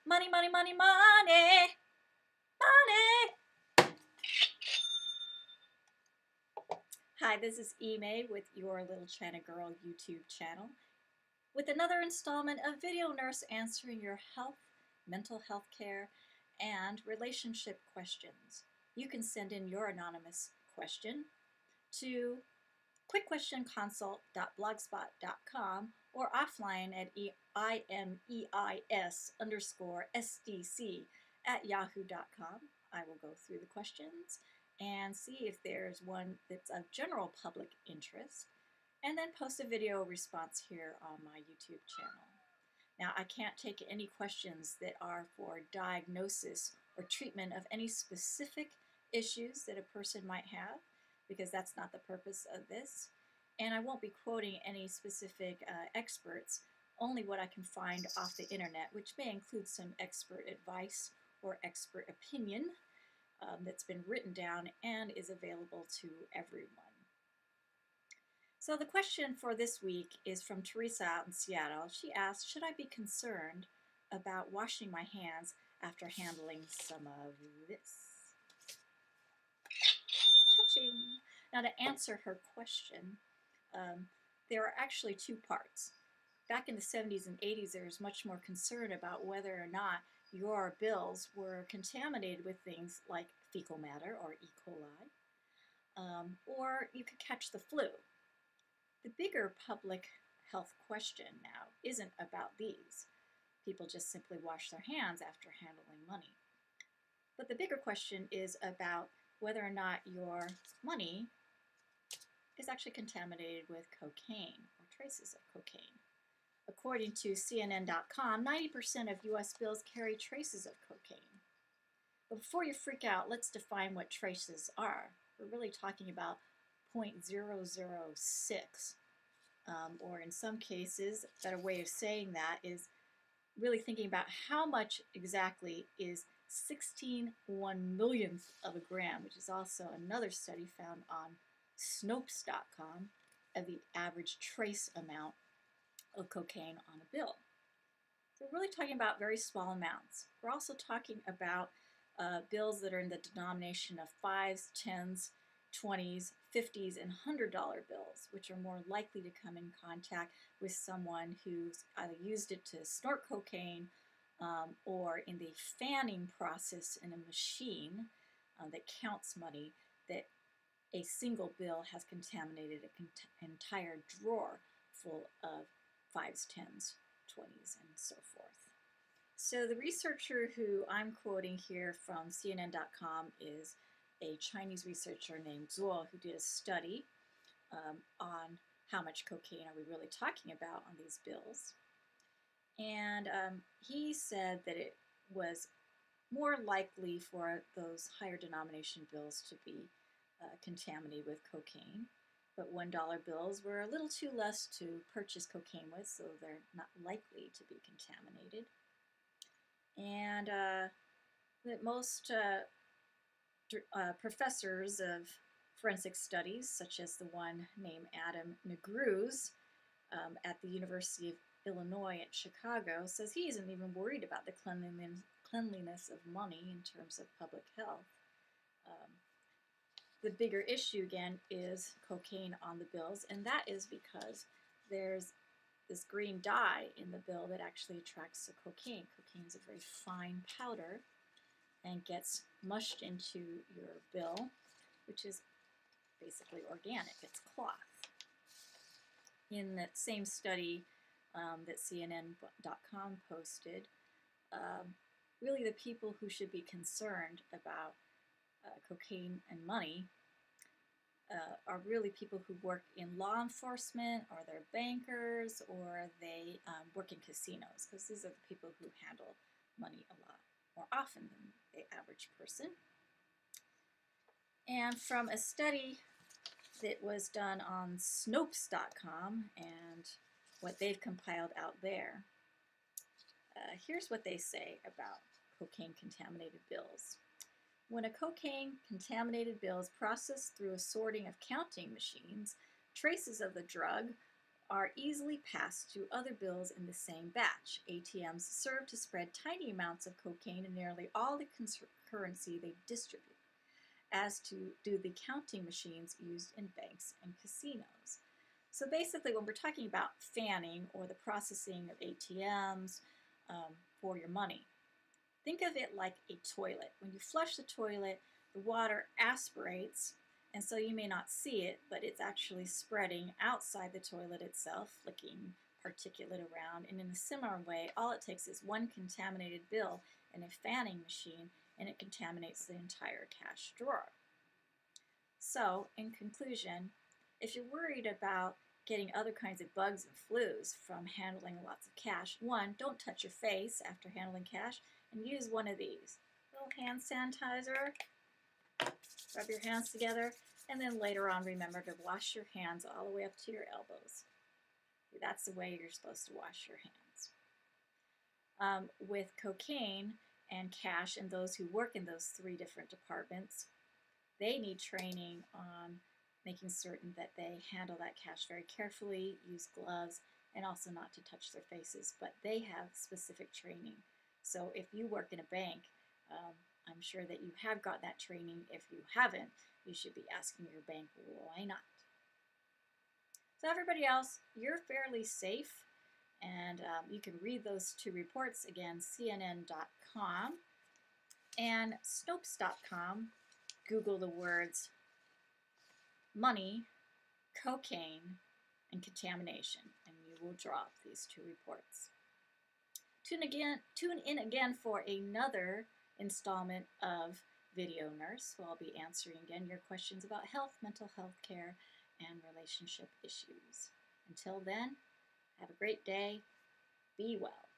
Money, money, money, money, money. Hi, this is Imei with your Little China Girl YouTube channel with another installment of Video Nurse answering your health, mental health care, and relationship questions. You can send in your anonymous question to quickquestionconsult.blogspot.com or offline at imeis_SDC@yahoo.com. I will go through the questions and see if there's one that's of general public interest, and then post a video response here on my YouTube channel. Now, I can't take any questions that are for diagnosis or treatment of any specific issues that a person might have, because that's not the purpose of this. And I won't be quoting any specific experts, only what I can find off the internet, which may include some expert advice or expert opinion that's been written down and is available to everyone. So the question for this week is from Teresa out in Seattle. She asked, should I be concerned about washing my hands after handling some of this? Touching. Now, to answer her question, there are actually two parts. Back in the 70s and 80s, there was much more concern about whether or not your bills were contaminated with things like fecal matter or E. coli, or you could catch the flu. The bigger public health question now isn't about these. People just simply wash their hands after handling money. But the bigger question is about whether or not your money is actually contaminated with cocaine or traces of cocaine. According to CNN.com, 90% of US bills carry traces of cocaine. But before you freak out, let's define what traces are. We're really talking about 0.006, or in some cases, a better way of saying that is really thinking about how much exactly is 16/1,000,000th of a gram, which is also another study found on Snopes.com of the average trace amount of cocaine on a bill. So we're really talking about very small amounts. We're also talking about bills that are in the denomination of 5s, 10s, 20s, 50s, and $100 bills, which are more likely to come in contact with someone who's either used it to snort cocaine or in the fanning process in a machine that counts money, that a single bill has contaminated an entire drawer full of 5s, 10s, 20s, and so forth. So the researcher who I'm quoting here from CNN.com is a Chinese researcher named Zuo, who did a study on how much cocaine are we really talking about on these bills. And he said that it was more likely for those higher denomination bills to be contaminated with cocaine. But $1 bills were a little too less to purchase cocaine with, so they're not likely to be contaminated. And that most professors of forensic studies, such as the one named Adam Negreus at the University of Illinois at Chicago, says he isn't even worried about the cleanliness of money in terms of public health. The bigger issue, again, is cocaine on the bills, and that is because there's this green dye in the bill that actually attracts the cocaine. Cocaine is a very fine powder and gets mushed into your bill, which is basically organic. It's cloth. In that same study that CNN.com posted, really the people who should be concerned about cocaine and money are really people who work in law enforcement, or they're bankers, or they work in casinos, because these are the people who handle money a lot more often than the average person. And from a study that was done on Snopes.com and what they've compiled out there, here's what they say about cocaine-contaminated bills. When a cocaine-contaminated bill is processed through a sorting of counting machines, traces of the drug are easily passed through other bills in the same batch. ATMs serve to spread tiny amounts of cocaine in nearly all the currency they distribute, as do the counting machines used in banks and casinos. So basically, when we're talking about fanning or the processing of ATMs for your money, think of it like a toilet. When you flush the toilet, the water aspirates, and so you may not see it, but it's actually spreading outside the toilet itself, flicking particulate around. And in a similar way, all it takes is one contaminated bill in a fanning machine, and it contaminates the entire cash drawer. So, in conclusion, if you're worried about getting other kinds of bugs and flus from handling lots of cash, one, don't touch your face after handling cash, and use one of these. Little hand sanitizer, rub your hands together, and then later on remember to wash your hands all the way up to your elbows. That's the way you're supposed to wash your hands. With cocaine and cash and those who work in those three different departments, they need training on making certain that they handle that cash very carefully, use gloves, and also not to touch their faces. But they have specific training. So if you work in a bank, I'm sure that you have got that training. If you haven't, you should be asking your bank, why not? So everybody else, you're fairly safe, and you can read those two reports again, CNN.com and Snopes.com. Google the words money, cocaine, and contamination, and you will draw up these two reports. Tune in again for another installment of Video Nurse, where I'll be answering again your questions about health, mental health care, and relationship issues. Until then, have a great day. Be well.